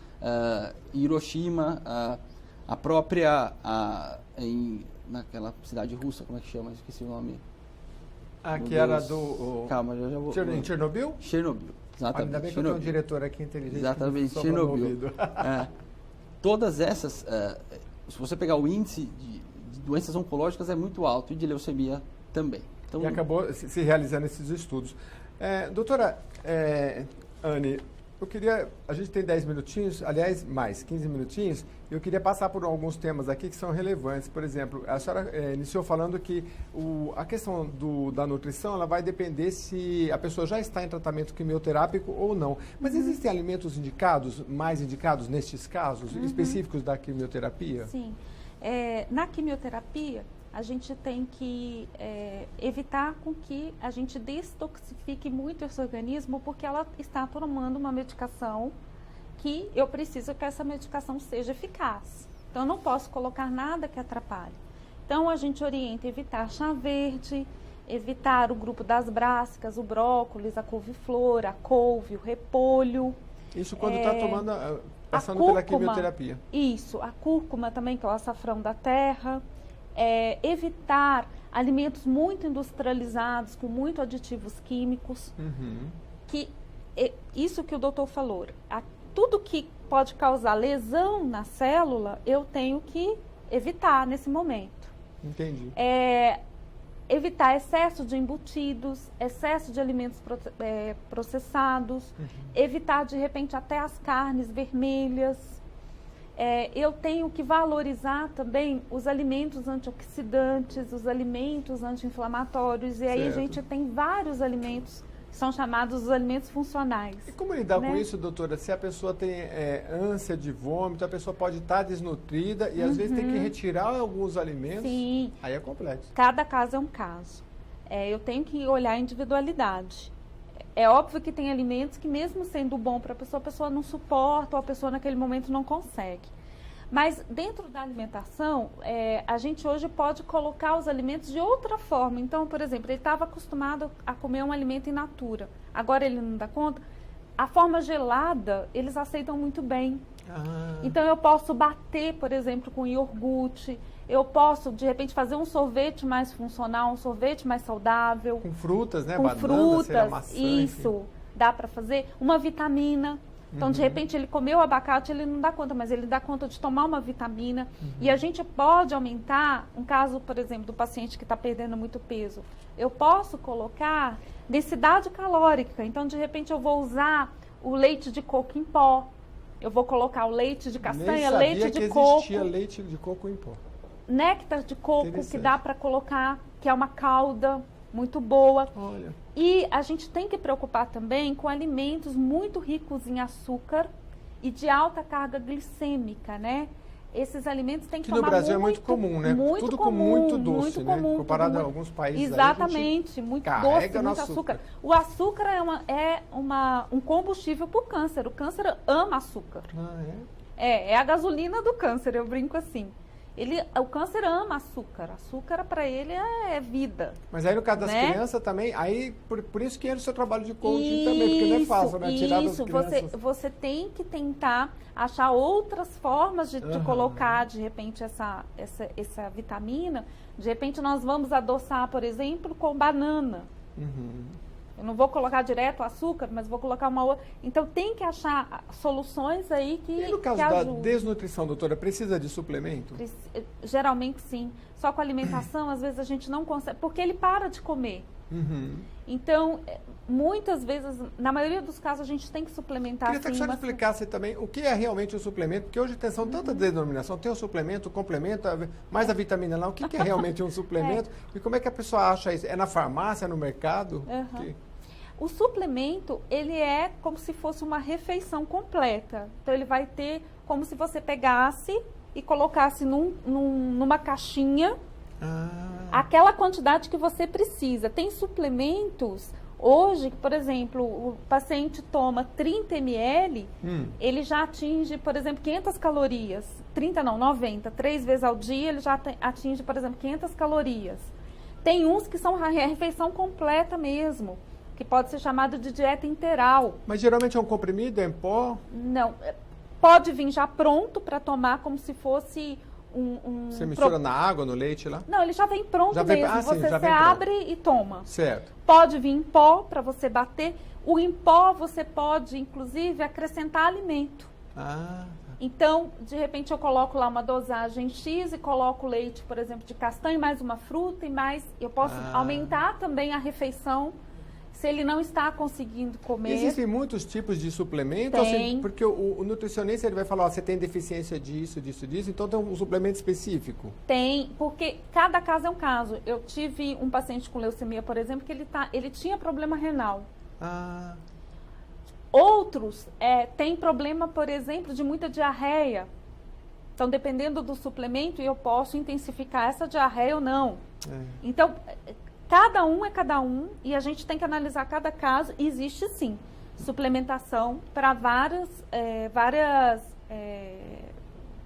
em Hiroshima, a própria, naquela cidade russa, como é que chama? Esqueci o nome. Que era do... Calma, já vou... Em Chernobyl? Chernobyl, exatamente. Ainda bem que eu tenho um diretor aqui inteligente. Exatamente, Chernobyl. Todas essas, se você pegar o índice de doenças oncológicas, é muito alto, e de leucemia também. Então, e acabou se realizando esses estudos. Doutora Anne, a gente tem 10 minutinhos, aliás, mais 15 minutinhos, e eu queria passar por alguns temas aqui que são relevantes. Por exemplo, a senhora iniciou falando que a questão da nutrição, ela vai depender se a pessoa já está em tratamento quimioterápico ou não. Mas existem alimentos mais indicados nestes casos, específicos da quimioterapia? Sim. Na quimioterapia, a gente tem que evitar com que a gente destoxifique muito esse organismo, porque ela está tomando uma medicação que eu preciso que essa medicação seja eficaz. Então, eu não posso colocar nada que atrapalhe. Então, a gente orienta evitar chá verde, evitar o grupo das brássicas, o brócolis, a couve-flor, a couve, o repolho. Isso quando está tomando, passando cúrcuma, pela quimioterapia. Isso, a cúrcuma também, que é o açafrão da terra. Evitar alimentos muito industrializados, com muito aditivos químicos. Isso que o doutor falou, tudo que pode causar lesão na célula, eu tenho que evitar nesse momento. Entendi. Evitar excesso de embutidos, excesso de alimentos processados, evitar, de repente, até as carnes vermelhas. Eu tenho que valorizar também os alimentos antioxidantes, os alimentos anti-inflamatórios, e aí a gente tem vários alimentos que são chamados os alimentos funcionais. E como lidar né? com isso, doutora? Se a pessoa tem ânsia de vômito, a pessoa pode estar desnutrida e às vezes tem que retirar alguns alimentos. Sim. Aí é complexo. Cada caso é um caso. Eu tenho que olhar a individualidade. É óbvio que tem alimentos que, mesmo sendo bom para a pessoa não suporta, ou a pessoa naquele momento não consegue. Mas dentro da alimentação, a gente hoje pode colocar os alimentos de outra forma. Então, por exemplo, ele estava acostumado a comer um alimento in natura. Agora ele não dá conta. A forma gelada, eles aceitam muito bem. Então, eu posso bater, por exemplo, com iogurte. Eu posso, de repente, fazer um sorvete mais funcional, um sorvete mais saudável. Com frutas, né? Com Banana, frutas, sei lá, maçã, isso. enfim. Dá para fazer. Uma vitamina. Então, de repente, ele comeu abacate, ele não dá conta, mas ele dá conta de tomar uma vitamina. E a gente pode aumentar, um caso, por exemplo, do paciente que está perdendo muito peso. Eu posso colocar densidade calórica. Então, de repente, eu vou usar o leite de coco em pó. Eu vou colocar o leite de castanha, leite de coco. Existia leite de coco em pó. Néctar de coco, que dá para colocar, que é uma calda muito boa. Olha. E a gente tem que preocupar também com alimentos muito ricos em açúcar e de alta carga glicêmica, né? Esses alimentos têm que tomar tomar no Brasil é muito comum, né? Muito tudo comum, com muito doce, muito né? comum, Comparado tudo a alguns países exatamente, aí, muito carrega doce, no muito açúcar. O açúcar é um combustível para o câncer. O câncer ama açúcar. É a gasolina do câncer, eu brinco assim. O câncer ama açúcar. Açúcar para ele é vida. Mas aí no caso das crianças também, aí por isso que entra o seu trabalho de coaching também, porque não é fácil, né? Tirar das crianças. Você tem que tentar achar outras formas de colocar, de repente, essa vitamina. De repente nós vamos adoçar, por exemplo, com banana. Eu não vou colocar direto açúcar, mas vou colocar uma outra. Então, tem que achar soluções aí que E no caso da desnutrição, doutora, precisa de suplemento? Geralmente, sim. Só com alimentação, às vezes a gente não consegue, porque ele para de comer. Então, muitas vezes, na maioria dos casos, a gente tem que suplementar. Queria até que a senhora explicasse também o que é realmente o suplemento, porque hoje tem tanta denominação, tem o suplemento, o complemento, mais a vitamina lá, o que é realmente um suplemento e como é que a pessoa acha isso? É na farmácia, no mercado? O suplemento, ele é como se fosse uma refeição completa. Então, ele vai ter como se você pegasse e colocasse numa caixinha aquela quantidade que você precisa. Tem suplementos hoje, por exemplo, o paciente toma 30 ml, ele já atinge, por exemplo, 500 calorias. 30 não, 90. 3 vezes ao dia ele já atinge, por exemplo, 500 calorias. Tem uns que são a refeição completa mesmo, que pode ser chamado de dieta integral. Mas geralmente é um comprimido, é em pó? Não, pode vir já pronto para tomar como se fosse Você mistura na água, no leite lá? Não, ele já vem pronto mesmo. Você abre e toma. Certo. Pode vir em pó para você bater. O em pó você pode, inclusive, acrescentar alimento. Então, de repente, eu coloco lá uma dosagem X e coloco leite, por exemplo, de castanha, mais uma fruta e mais... Eu posso aumentar também a refeição se ele não está conseguindo comer. Existem muitos tipos de suplemento? Tem. Porque o nutricionista ele vai falar, você tem deficiência disso, então tem um suplemento específico? Tem, porque cada caso é um caso. Eu tive um paciente com leucemia, por exemplo, que ele tinha problema renal. Outros têm problema, por exemplo, de muita diarreia. Então, dependendo do suplemento, eu posso intensificar essa diarreia ou não. Então, cada um é cada um e a gente tem que analisar cada caso. E existe, sim, suplementação para várias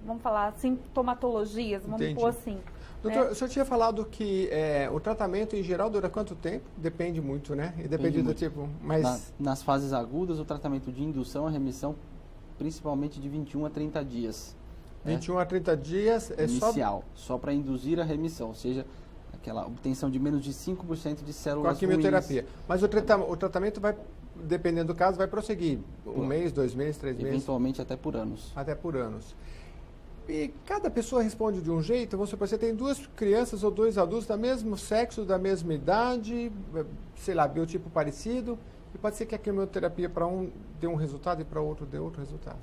vamos falar, sintomatologias, vamos Entendi. pôr assim. Doutor, o senhor tinha falado que o tratamento em geral dura quanto tempo? Depende muito, né? E depende do muito. tipo, mas... Nas fases agudas, o tratamento de indução, a remissão, principalmente de 21 a 30 dias. 21 a 30 dias é Inicial, só para induzir a remissão, ou seja, aquela obtenção de menos de 5% de com células a quimioterapia. ruins. Mas o tratamento vai, dependendo do caso, vai prosseguir 1 mês, 2 meses, 3 meses? Eventualmente até por anos. Até por anos. E cada pessoa responde de um jeito. Você tem 2 crianças ou 2 adultos do mesmo sexo, da mesma idade, sei lá, biotipo parecido, e pode ser que a quimioterapia para um dê um resultado e para outro dê outro resultado.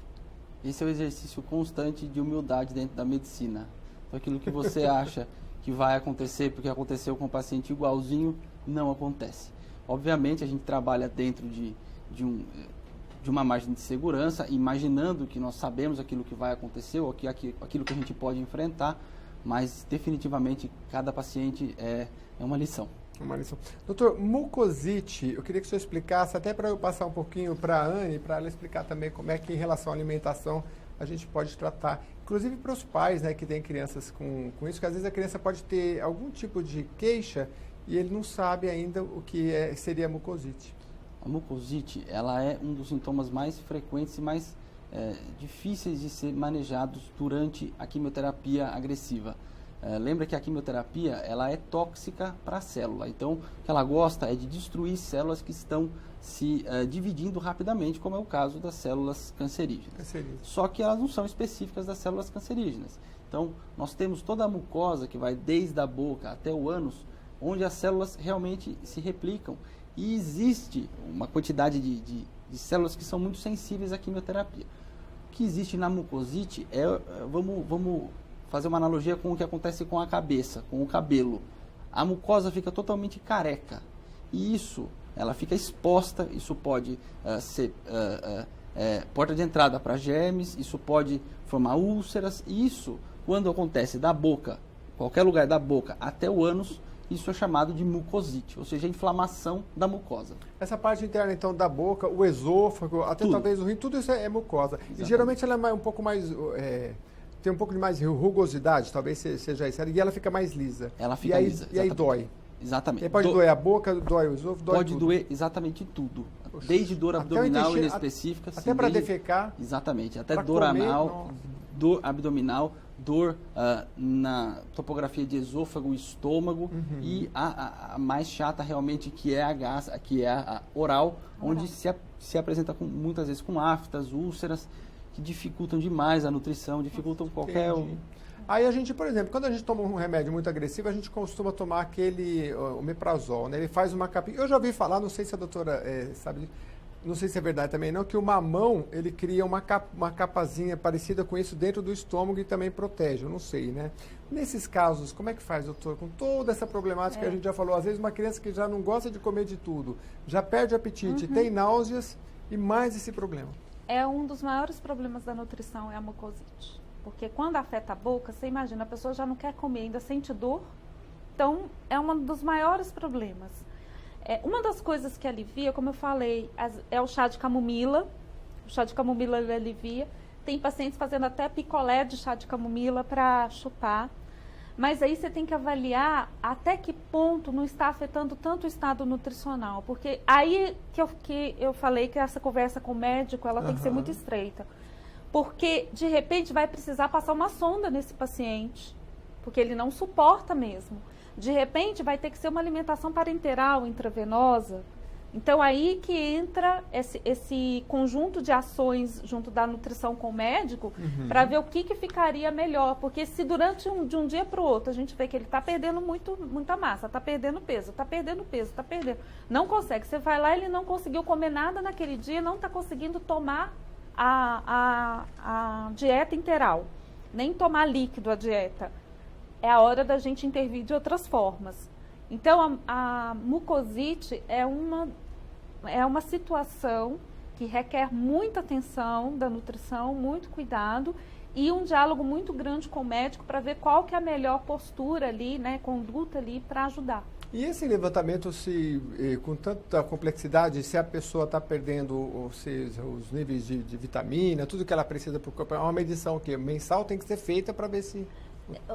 Esse é o exercício constante de humildade dentro da medicina. Então, aquilo que você acha que vai acontecer porque aconteceu com um paciente igualzinho, não acontece. Obviamente, a gente trabalha dentro de uma margem de segurança, imaginando que nós sabemos aquilo que vai acontecer ou aquilo que a gente pode enfrentar, mas definitivamente cada paciente é uma lição. Uma lição. Doutor, mucosite, eu queria que o senhor explicasse, até para eu passar um pouquinho para a Anne, para ela explicar também como é que em relação à alimentação a gente pode tratar, inclusive para os pais, né, que têm crianças com isso, que às vezes a criança pode ter algum tipo de queixa e ele não sabe ainda o que seria mucosite. A mucosite, ela é um dos sintomas mais frequentes e mais difíceis de ser manejados durante a quimioterapia agressiva. Lembra que a quimioterapia ela é tóxica para a célula, então o que ela gosta é de destruir células que estão se dividindo rapidamente, como é o caso das células cancerígenas. Só que elas não são específicas das células cancerígenas. Então, nós temos toda a mucosa que vai desde a boca até o ânus, onde as células realmente se replicam. E existe uma quantidade de células que são muito sensíveis à quimioterapia. O que existe na mucosite vamos fazer uma analogia com o que acontece com a cabeça, com o cabelo. A mucosa fica totalmente careca. E ela fica exposta, isso pode ser porta de entrada para germes, isso pode formar úlceras. E isso, quando acontece da boca, qualquer lugar da boca até o ânus, isso é chamado de mucosite, ou seja, a inflamação da mucosa. Essa parte interna, então, da boca, o esôfago, até talvez o rim, tudo isso é mucosa. Exatamente. E geralmente ela é um pouco mais... tem um pouco de mais rugosidade, talvez seja isso. E ela fica mais lisa. Ela fica lisa. E aí dói. Exatamente. E aí pode doer a boca, dói o esôfago, dói Pode tudo. doer exatamente tudo. Desde dor abdominal inespecífica. Até para defecar. Exatamente. Até dor anal, dor abdominal, dor na topografia de esôfago e estômago. E a mais chata realmente, que é a oral, onde se apresenta muitas vezes com aftas, úlceras, que dificultam demais a nutrição, dificultam qualquer... Aí a gente, por exemplo, quando a gente toma um remédio muito agressivo, a gente costuma tomar o omeprazol, né? Ele faz uma capinha. Eu já ouvi falar, não sei se a doutora sabe, não sei se é verdade também não, que o mamão, ele cria uma capazinha parecida com isso dentro do estômago e também protege, eu não sei, né? Nesses casos, como é que faz, doutor? Com toda essa problemática que a gente já falou, às vezes uma criança que já não gosta de comer de tudo, já perde o apetite, tem náuseas e mais esse problema. É um dos maiores problemas da nutrição, é a mucosite. Porque quando afeta a boca, você imagina, a pessoa já não quer comer, ainda sente dor. Então, é um dos maiores problemas. Uma das coisas que alivia, como eu falei, é o chá de camomila. O chá de camomila ele alivia. Tem pacientes fazendo até picolé de chá de camomila para chupar. Mas aí você tem que avaliar até que ponto não está afetando tanto o estado nutricional. Porque aí que eu falei que essa conversa com o médico, ela tem que ser muito estreita. Porque, de repente, vai precisar passar uma sonda nesse paciente, porque ele não suporta mesmo. De repente, vai ter que ser uma alimentação parenteral, intravenosa. Então, aí que entra esse conjunto de ações junto da nutrição com o médico, para ver o que ficaria melhor. Porque se durante de um dia para o outro a gente vê que ele está perdendo muita massa, está perdendo peso, não consegue. Você vai lá, ele não conseguiu comer nada naquele dia, não está conseguindo tomar a dieta integral, nem tomar líquido a dieta. É a hora da gente intervir de outras formas. Então, a mucosite é uma situação que requer muita atenção da nutrição, muito cuidado, e um diálogo muito grande com o médico para ver qual que é a melhor postura ali, né, conduta ali para ajudar. E esse levantamento, com tanta complexidade, se a pessoa está perdendo os níveis de vitamina, tudo que ela precisa para o corpo, é uma medição que mensal tem que ser feita para ver se...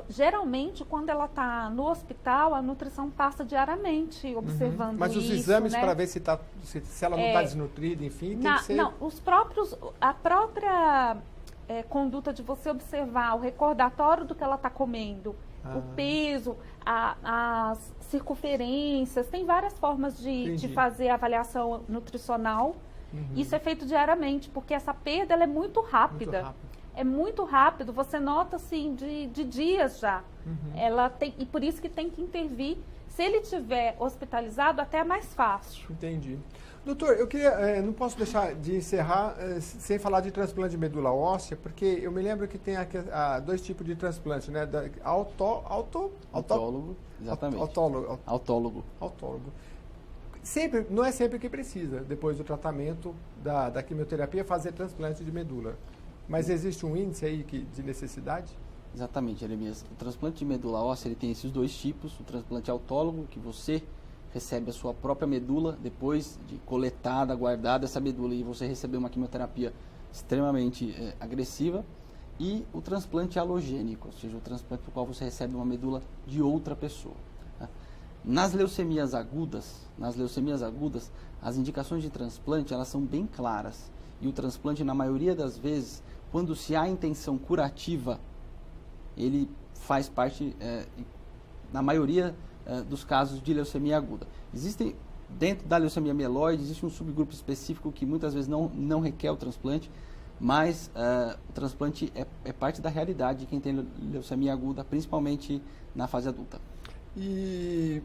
Geralmente, quando ela está no hospital, a nutrição passa diariamente observando isso. Mas os exames, né? para ver se ela não está desnutrida, enfim, tem que ser... Não, a própria conduta de você observar o recordatório do que ela está comendo, o peso, as circunferências, tem várias formas de fazer a avaliação nutricional. Isso é feito diariamente, porque essa perda ela é muito rápida. É muito rápido, você nota assim de dias já. Ela tem, e por isso que tem que intervir. Se ele estiver hospitalizado, até é mais fácil. Entendi. Doutor, eu queria, não posso deixar de encerrar sem falar de transplante de medula óssea, porque eu me lembro que tem dois tipos de transplante, né? Autólogo, exatamente. Autólogo. Não é sempre que precisa, depois do tratamento da quimioterapia, fazer transplante de medula. Mas existe um índice aí de necessidade? Exatamente, Jeremias. O transplante de medula óssea ele tem esses dois tipos. O transplante autólogo, que você recebe a sua própria medula, depois de coletada, guardada essa medula e você receber uma quimioterapia extremamente agressiva. E o transplante alogênico, ou seja, o transplante no qual você recebe uma medula de outra pessoa. Tá? Nas leucemias agudas, as indicações de transplante elas são bem claras. E o transplante, na maioria das vezes, quando se há intenção curativa, ele faz parte, na maioria dos casos, de leucemia aguda. Dentro da leucemia mieloide, existe um subgrupo específico que muitas vezes não requer o transplante, mas o transplante é parte da realidade de quem tem leucemia aguda, principalmente na fase adulta. E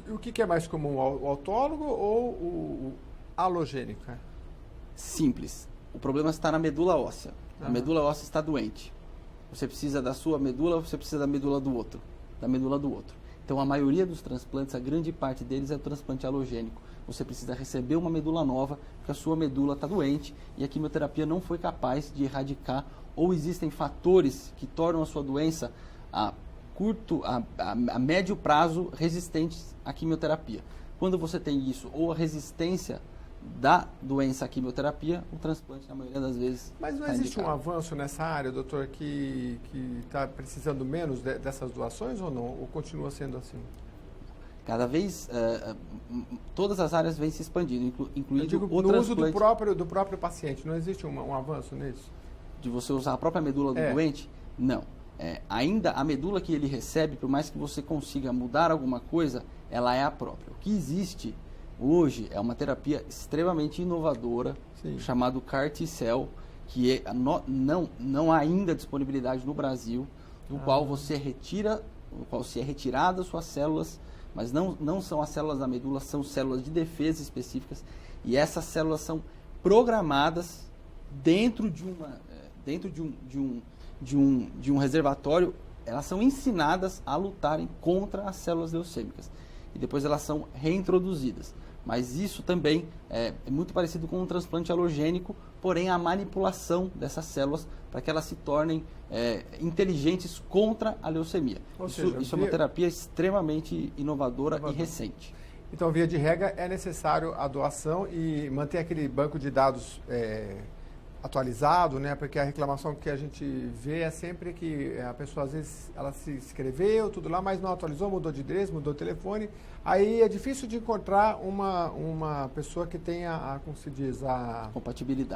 o que é mais comum, o autólogo ou o alogênico? Simples. O problema está na medula óssea. A medula óssea está doente. Você precisa da sua medula, você precisa da medula do outro. Então, a maioria dos transplantes, a grande parte deles é o transplante alogênico. Você precisa receber uma medula nova, porque a sua medula está doente e a quimioterapia não foi capaz de erradicar, ou existem fatores que tornam a sua doença a médio prazo resistentes à quimioterapia. Quando você tem isso, ou a resistência da doença à quimioterapia, o transplante, na maioria das vezes, Mas não existe um avanço nessa área, doutor, que está precisando menos dessas doações ou não? Ou continua sendo assim? Cada vez, todas as áreas vêm se expandindo, incluindo o no uso transplante. do próprio paciente. Não existe um avanço nisso? De você usar a própria medula do doente? Não. Ainda a medula que ele recebe, por mais que você consiga mudar alguma coisa, ela é a própria. O que existe hoje é uma terapia extremamente inovadora, chamado CAR T-Cell, que não há ainda disponibilidade no Brasil, do qual se é retirada suas células, mas não são as células da medula, são células de defesa específicas, e essas células são programadas dentro de um reservatório. Elas são ensinadas a lutarem contra as células leucêmicas, e depois elas são reintroduzidas. Mas isso também é muito parecido com um transplante alogênico, porém a manipulação dessas células para que elas se tornem inteligentes contra a leucemia. Isso é uma terapia extremamente inovadora e recente. Então, via de regra, é necessário a doação e manter aquele banco de dados atualizado, né? Porque a reclamação que a gente vê é sempre que a pessoa, às vezes, ela se inscreveu, tudo lá, mas não atualizou, mudou de endereço, mudou de telefone. Aí é difícil de encontrar uma pessoa que tenha, como se diz, a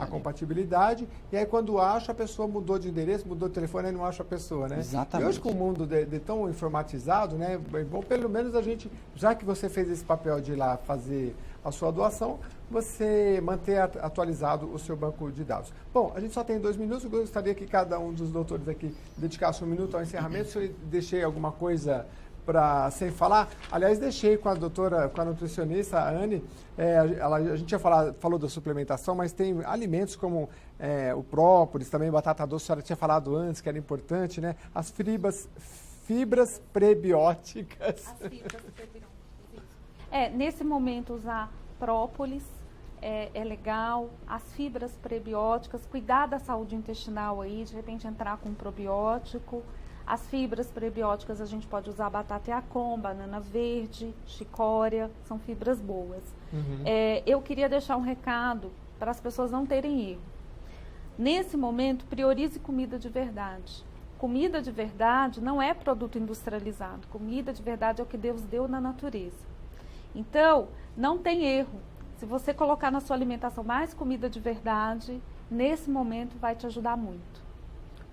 compatibilidade. E aí, quando acha, a pessoa mudou de endereço, mudou de telefone, aí não acha a pessoa, né? Exatamente. E hoje, com o mundo de tão informatizado, né? Bom, pelo menos a gente, já que você fez esse papel de ir lá fazer a sua doação, você manter atualizado o seu banco de dados. Bom, a gente só tem 2 minutos, eu gostaria que cada um dos doutores aqui dedicasse 1 minuto ao encerramento. Se eu deixei alguma coisa sem falar, aliás, deixei com a doutora, com a nutricionista, a Anne, a gente já falou da suplementação, mas tem alimentos como o própolis, também batata doce, a senhora tinha falado antes, que era importante, né? As fibras prebióticas. As fibras prebióticas. Nesse momento, usar própolis, é legal. As fibras prebióticas, cuidar da saúde intestinal aí, de repente entrar com um probiótico. As fibras prebióticas a gente pode usar batata Yacon, banana verde, chicória, são fibras boas. Eu queria deixar um recado para as pessoas não terem erro. Nesse momento, priorize comida de verdade. Comida de verdade não é produto industrializado. Comida de verdade é o que Deus deu na natureza. Então, não tem erro. Se você colocar na sua alimentação mais comida de verdade, nesse momento vai te ajudar muito.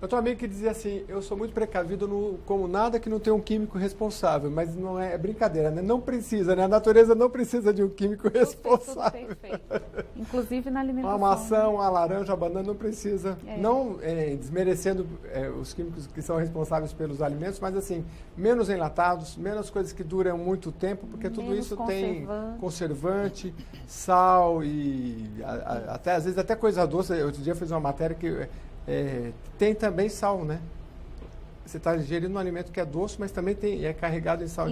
Eu tenho um amigo que dizia assim, eu sou muito precavido, não como nada que não tenha um químico responsável, mas não é brincadeira, né? Não precisa, né? A natureza não precisa de um químico responsável. Tudo perfeito. Inclusive na alimentação. Uma maçã, uma laranja, uma banana não precisa. Não desmerecendo os químicos que são responsáveis pelos alimentos, mas assim, menos enlatados, menos coisas que duram muito tempo, porque tudo isso tem conservante, sal e até às vezes até coisa doce. Outro dia eu fiz uma matéria que tem também sal, né? Você está ingerindo um alimento que é doce, mas também é carregado em sal.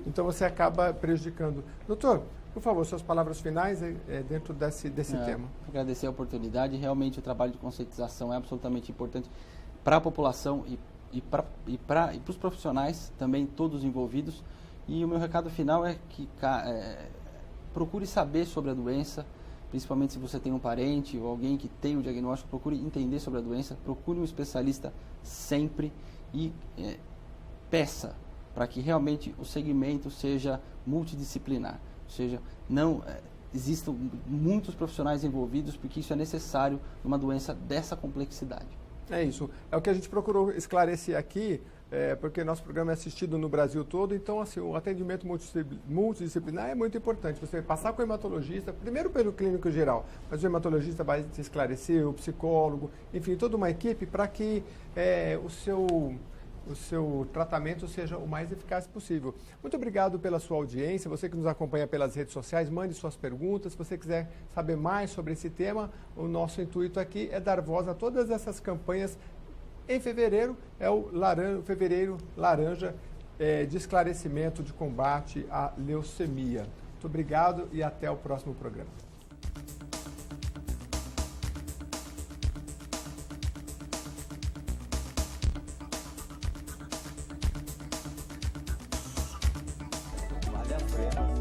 Então você acaba prejudicando. Doutor, por favor, suas palavras finais dentro desse tema. Agradecer a oportunidade. Realmente o trabalho de conscientização é absolutamente importante para a população e para os profissionais também, todos envolvidos. E o meu recado final é que procure saber sobre a doença, principalmente se você tem um parente ou alguém que tem o diagnóstico, procure entender sobre a doença, procure um especialista sempre e peça para que realmente o segmento seja multidisciplinar, ou seja, não existam muitos profissionais envolvidos, porque isso é necessário numa doença dessa complexidade. É isso. É o que a gente procurou esclarecer aqui, porque nosso programa é assistido no Brasil todo, então assim, o atendimento multidisciplinar é muito importante. Você passar com o hematologista, primeiro pelo clínico geral, mas o hematologista vai te esclarecer, o psicólogo, enfim, toda uma equipe para que o seu tratamento seja o mais eficaz possível. Muito obrigado pela sua audiência, você que nos acompanha pelas redes sociais, mande suas perguntas. Se você quiser saber mais sobre esse tema, o nosso intuito aqui é dar voz a todas essas campanhas. Em fevereiro é o Fevereiro Laranja de esclarecimento de combate à leucemia. Muito obrigado e até o próximo programa. Vale a pena.